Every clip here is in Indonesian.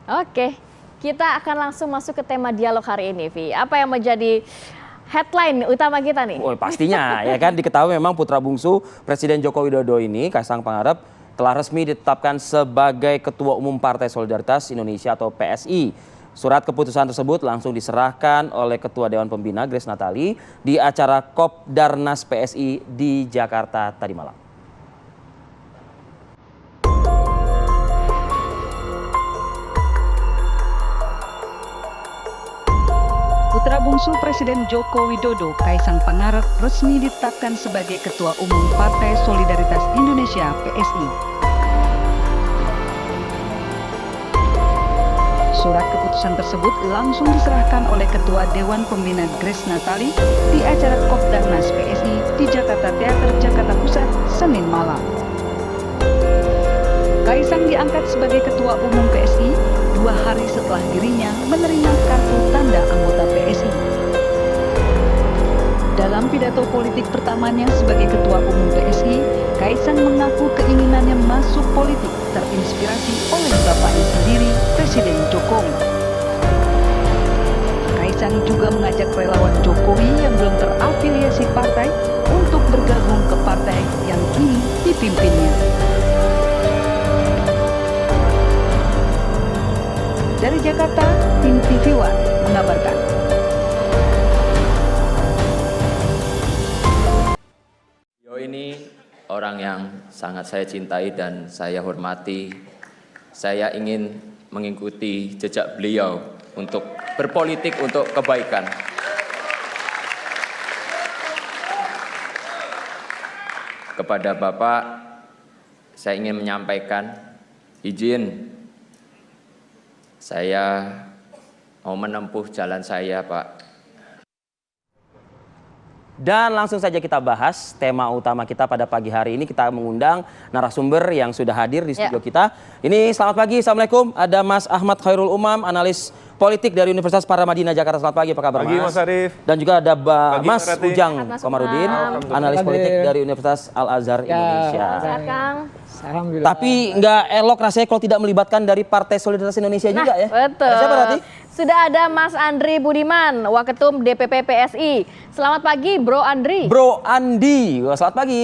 Oke, kita akan langsung masuk ke tema dialog hari ini, Vi. Apa yang menjadi headline utama kita nih? Oh, pastinya ya kan diketahui memang putra bungsu Presiden Joko Widodo ini Kaisang Pangarep telah resmi ditetapkan sebagai Ketua Umum Partai Solidaritas Indonesia atau PSI. Surat keputusan tersebut langsung diserahkan oleh Ketua Dewan Pembina Grace Natali di acara Kopdarnas PSI di Jakarta tadi malam. Putra bungsu Presiden Joko Widodo, Kaisang Pangarep, resmi ditetapkan sebagai Ketua Umum Partai Solidaritas Indonesia (PSI). Surat keputusan tersebut langsung diserahkan oleh Ketua Dewan Pembina Grace Natali di acara Kopdarnas PSI di Jakarta Teater, Jakarta Pusat, Senin malam. Kaisang diangkat sebagai Ketua Umum PSI 2 hari setelah dirinya menerima kartu tanda anggota PSI. Dalam pidato politik pertamanya sebagai Ketua Umum PSI, Kaisang mengaku keinginannya masuk politik terinspirasi oleh bapaknya sendiri, Presiden Jokowi. Kaisang juga mengajak relawan Jokowi yang belum terafiliasi partai untuk bergabung ke partai yang kini dipimpinnya. Dari Jakarta, tim TV One mengabarkan. Beliau ini orang yang sangat saya cintai dan saya hormati. Saya ingin mengikuti jejak beliau untuk berpolitik untuk kebaikan. Kepada Bapak, saya ingin menyampaikan izin saya mau menempuh jalan saya, Pak. Dan langsung saja kita bahas tema utama kita pada pagi hari ini. Kita mengundang narasumber yang sudah hadir di studio kita. Ini selamat pagi, Assalamualaikum. Ada Mas Ahmad Khairul Umam, analis politik dari Universitas Paramadina Jakarta. Selamat pagi, apa kabar pagi, Mas? Mas Arif. Dan juga ada Mas Rati. Ujang Komarudin, analis politik dari Universitas Al-Azhar Indonesia. Sehat, Kang. Alhamdulillah. Tapi nggak elok rasanya kalau tidak melibatkan dari Partai Solidaritas Indonesia juga ya. Betul. Ada siapa Rati? Sudah ada Mas Andri Budiman, Waketum DPP PSI. Selamat pagi, Bro Andri. Bro Andi, wah, selamat pagi.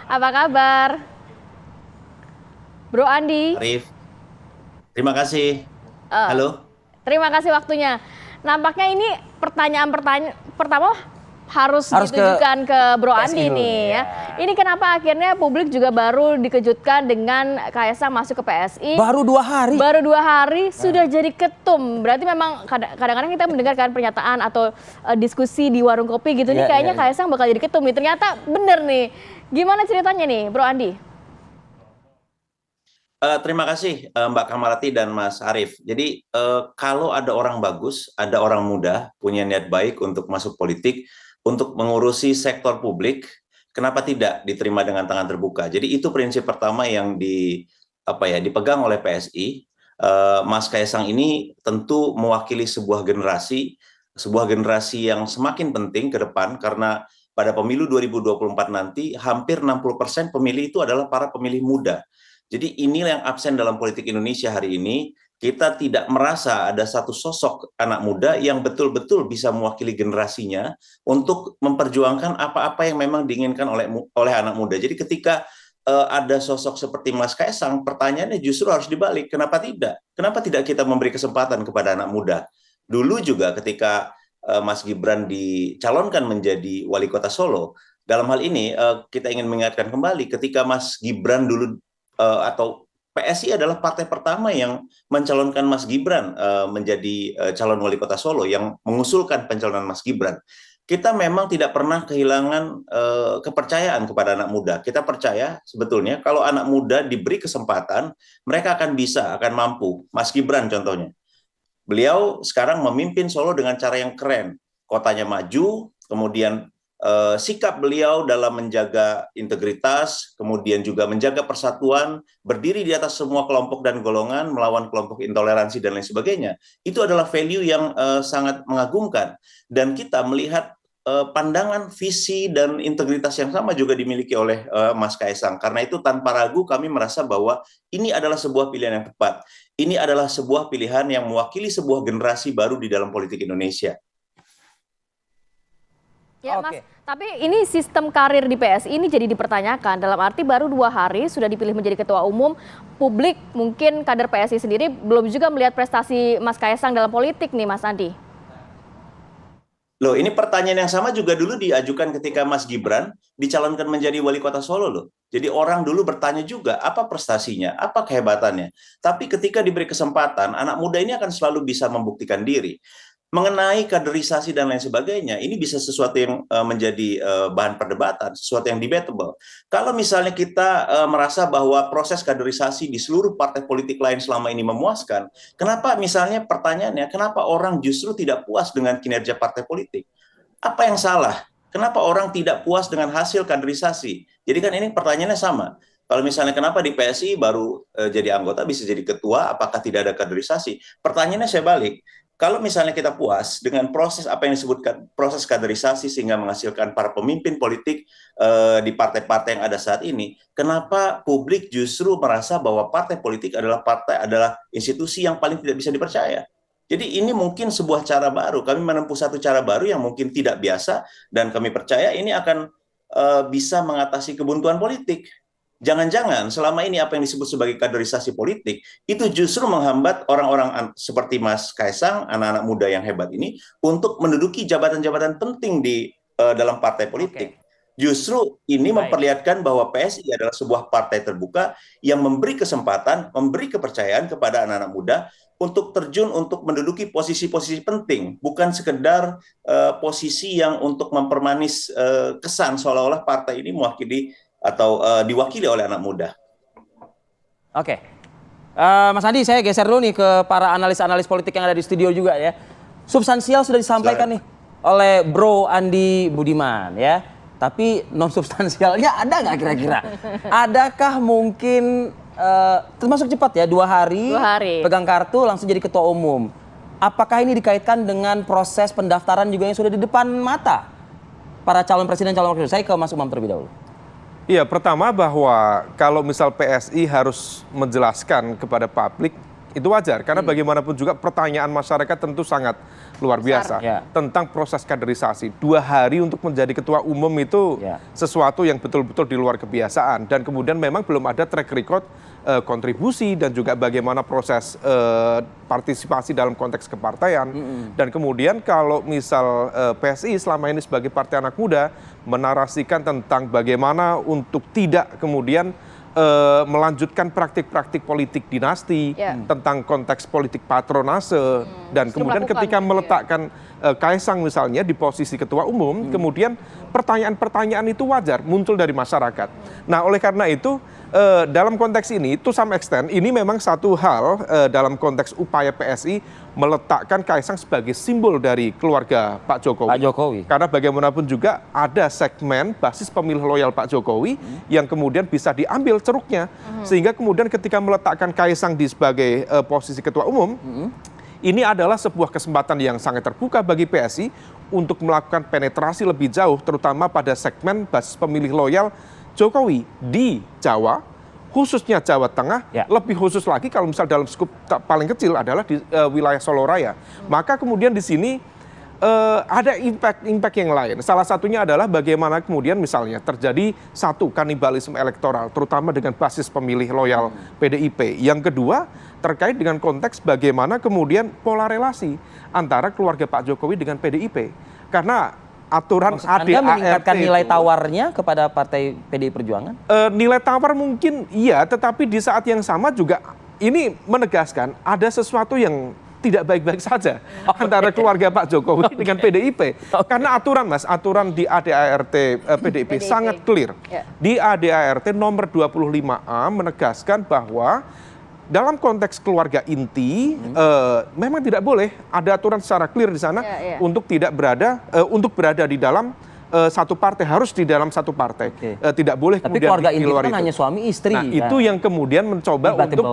Apa kabar? Bro Andi. Arif, terima kasih. Halo. Terima kasih waktunya. Nampaknya ini pertanyaan pertama harus ditujukan ke Bro Andi dulu, nih ya. ya. Ini kenapa akhirnya publik juga baru dikejutkan dengan Kaisang masuk ke PSI. Baru 2 hari. Baru 2 hari sudah jadi ketum. Berarti memang kadang-kadang kita mendengarkan pernyataan atau diskusi di warung kopi gitu nih, kayaknya Kaisang bakal jadi ketum nih. Ternyata bener nih. Gimana ceritanya nih, Bro Andi? Terima kasih Mbak Kamarati dan Mas Arif. Jadi kalau ada orang bagus, ada orang muda punya niat baik untuk masuk politik, untuk mengurusi sektor publik, kenapa tidak diterima dengan tangan terbuka? Jadi itu prinsip pertama yang dipegang oleh PSI. Mas Kaisang ini tentu mewakili sebuah generasi yang semakin penting ke depan karena pada pemilu 2024 nanti hampir 60% pemilih itu adalah para pemilih muda. Jadi inilah yang absen dalam politik Indonesia hari ini. Kita tidak merasa ada satu sosok anak muda yang betul-betul bisa mewakili generasinya untuk memperjuangkan apa-apa yang memang diinginkan oleh anak muda. Jadi ketika ada sosok seperti Mas Kaisang, pertanyaannya justru harus dibalik. Kenapa tidak? Kenapa tidak kita memberi kesempatan kepada anak muda? Dulu juga ketika Mas Gibran dicalonkan menjadi wali kota Solo, dalam hal ini kita ingin mengingatkan kembali ketika Mas Gibran dulu atau PSI adalah partai pertama yang mencalonkan Mas Gibran menjadi calon wali kota Solo, yang mengusulkan pencalonan Mas Gibran. Kita memang tidak pernah kehilangan kepercayaan kepada anak muda. Kita percaya sebetulnya kalau anak muda diberi kesempatan, mereka akan mampu. Mas Gibran contohnya. Beliau sekarang memimpin Solo dengan cara yang keren. Kotanya maju, kemudian sikap beliau dalam menjaga integritas, kemudian juga menjaga persatuan, berdiri di atas semua kelompok dan golongan, melawan kelompok intoleransi dan lain sebagainya. Itu adalah value yang sangat mengagumkan. Dan kita melihat pandangan, visi, dan integritas yang sama juga dimiliki oleh Mas Kaisang. Karena itu tanpa ragu kami merasa bahwa ini adalah sebuah pilihan yang tepat. Ini adalah sebuah pilihan yang mewakili sebuah generasi baru di dalam politik Indonesia. Ya Mas, tapi ini sistem karir di PSI ini jadi dipertanyakan. Dalam arti baru 2 hari sudah dipilih menjadi ketua umum, publik mungkin kader PSI sendiri belum juga melihat prestasi Mas Kaisang dalam politik nih Mas Andi. Loh, ini pertanyaan yang sama juga dulu diajukan ketika Mas Gibran dicalonkan menjadi wali kota Solo loh. Jadi orang dulu bertanya juga apa prestasinya, apa kehebatannya. Tapi ketika diberi kesempatan, anak muda ini akan selalu bisa membuktikan diri. Mengenai kaderisasi dan lain sebagainya, ini bisa sesuatu yang menjadi bahan perdebatan, sesuatu yang debatable. Kalau misalnya kita merasa bahwa proses kaderisasi di seluruh partai politik lain selama ini memuaskan, kenapa misalnya pertanyaannya, kenapa orang justru tidak puas dengan kinerja partai politik? Apa yang salah? Kenapa orang tidak puas dengan hasil kaderisasi? Jadi kan ini pertanyaannya sama. Kalau misalnya kenapa di PSI baru jadi anggota bisa jadi ketua, apakah tidak ada kaderisasi? Pertanyaannya saya balik. Kalau misalnya kita puas dengan proses apa yang disebutkan proses kaderisasi sehingga menghasilkan para pemimpin politik di partai-partai yang ada saat ini, kenapa publik justru merasa bahwa partai politik adalah institusi yang paling tidak bisa dipercaya? Jadi ini mungkin sebuah cara baru, kami menempuh satu cara baru yang mungkin tidak biasa dan kami percaya ini akan bisa mengatasi kebuntuan politik. Jangan-jangan selama ini apa yang disebut sebagai kaderisasi politik itu justru menghambat orang-orang seperti Mas Kaisang, anak-anak muda yang hebat ini untuk menduduki jabatan-jabatan penting di dalam partai politik. Justru ini memperlihatkan bahwa PSI adalah sebuah partai terbuka yang memberi kesempatan, memberi kepercayaan kepada anak-anak muda untuk terjun untuk menduduki posisi-posisi penting, bukan sekedar posisi yang untuk mempermanis kesan seolah-olah partai ini mewakili atau diwakili oleh anak muda. Oke. Mas Andi, saya geser dulu nih ke para analis-analis politik yang ada di studio juga ya. Substansial sudah disampaikan nih oleh Bro Andi Budiman ya. Tapi non substansialnya ada nggak kira-kira? Adakah mungkin termasuk cepat ya 2 hari, pegang kartu langsung jadi ketua umum. Apakah ini dikaitkan dengan proses pendaftaran juga yang sudah di depan mata para calon presiden, calon wakil? Saya ke Mas Umam terlebih dahulu. Iya, pertama bahwa kalau misal PSI harus menjelaskan kepada publik, itu wajar. Karena bagaimanapun juga pertanyaan masyarakat tentu sangat luar biasa. Tentang proses kaderisasi. 2 hari untuk menjadi ketua umum itu sesuatu yang betul-betul di luar kebiasaan. Dan kemudian memang belum ada track record kontribusi dan juga bagaimana proses partisipasi dalam konteks kepartaian. Dan kemudian kalau misal PSI selama ini sebagai partai anak muda menarasikan tentang bagaimana untuk tidak kemudian melanjutkan praktik-praktik politik dinasti, tentang konteks politik patronase, dan kemudian ketika meletakkan Kaisang misalnya di posisi ketua umum, kemudian pertanyaan-pertanyaan itu wajar muncul dari masyarakat. Nah, oleh karena itu dalam konteks ini, to some extent, ini memang satu hal dalam konteks upaya PSI meletakkan Kaisang sebagai simbol dari keluarga Pak Jokowi. Karena bagaimanapun juga ada segmen basis pemilih loyal Pak Jokowi yang kemudian bisa diambil ceruknya. Sehingga kemudian ketika meletakkan Kaisang di sebagai posisi ketua umum, ini adalah sebuah kesempatan yang sangat terbuka bagi PSI untuk melakukan penetrasi lebih jauh, terutama pada segmen basis pemilih loyal Jokowi di Jawa, khususnya Jawa Tengah, lebih khusus lagi kalau misal dalam skup paling kecil adalah di wilayah Solo Raya. Maka kemudian di sini ada impact yang lain. Salah satunya adalah bagaimana kemudian misalnya terjadi satu kanibalisme elektoral, terutama dengan basis pemilih loyal PDIP. Yang kedua terkait dengan konteks bagaimana kemudian pola relasi antara keluarga Pak Jokowi dengan PDIP. Karena aturan ADART meningkatkan nilai tawarnya kepada partai PDI Perjuangan? Nilai tawar mungkin iya, tetapi di saat yang sama juga ini menegaskan ada sesuatu yang tidak baik-baik saja antara keluarga Pak Jokowi dengan PDIP. Karena aturan di ADART PDIP sangat clear. Di ADART nomor 25A menegaskan bahwa dalam konteks keluarga inti, memang tidak boleh ada aturan secara clear di sana untuk tidak berada, untuk berada di dalam satu partai, harus di dalam satu partai. Tidak boleh tapi kemudian keluarga inti di luar kan itu. hanya suami istri. Nah, itu yang kemudian mencoba untuk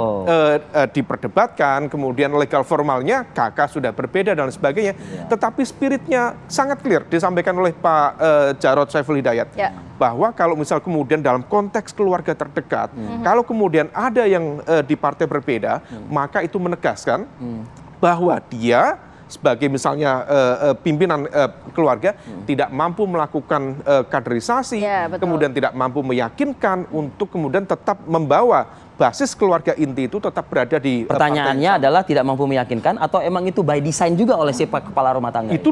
diperdebatkan, kemudian legal formalnya kakak sudah berbeda dan sebagainya. Tetapi spiritnya sangat clear disampaikan oleh Pak Jarod Saiful Hidayat. Bahwa kalau misal kemudian dalam konteks keluarga terdekat, kalau kemudian ada yang di partai berbeda, maka itu menegaskan bahwa dia sebagai misalnya pimpinan keluarga tidak mampu melakukan kaderisasi, kemudian tidak mampu meyakinkan untuk kemudian tetap membawa basis keluarga inti itu tetap berada di pertanyaannya adalah tidak mampu meyakinkan atau emang itu by design juga oleh si kepala rumah tangga? Itu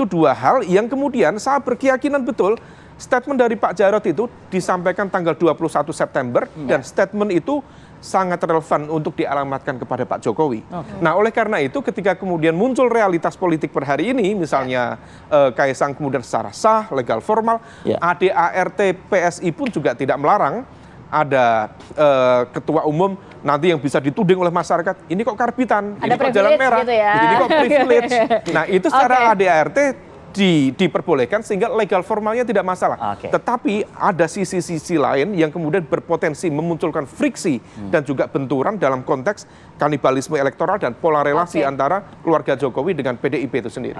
dua hal yang kemudian saya berkeyakinan betul statement dari Pak Jarod itu disampaikan tanggal 21 September dan statement itu sangat relevan untuk dialamatkan kepada Pak Jokowi. Nah, oleh karena itu ketika kemudian muncul realitas politik per hari ini, misalnya Kaisang kemudian secara sah, legal formal, ADART PSI pun juga tidak melarang ada ketua umum nanti yang bisa dituding oleh masyarakat, ini kok karbitan, ini kok jalan merah, gitu ya. ini kok privilege. Nah, itu secara ADART diperbolehkan sehingga legal formalnya tidak masalah. Tetapi ada sisi-sisi lain yang kemudian berpotensi memunculkan friksi dan juga benturan dalam konteks kanibalisme elektoral dan pola relasi antara keluarga Jokowi dengan PDIP itu sendiri.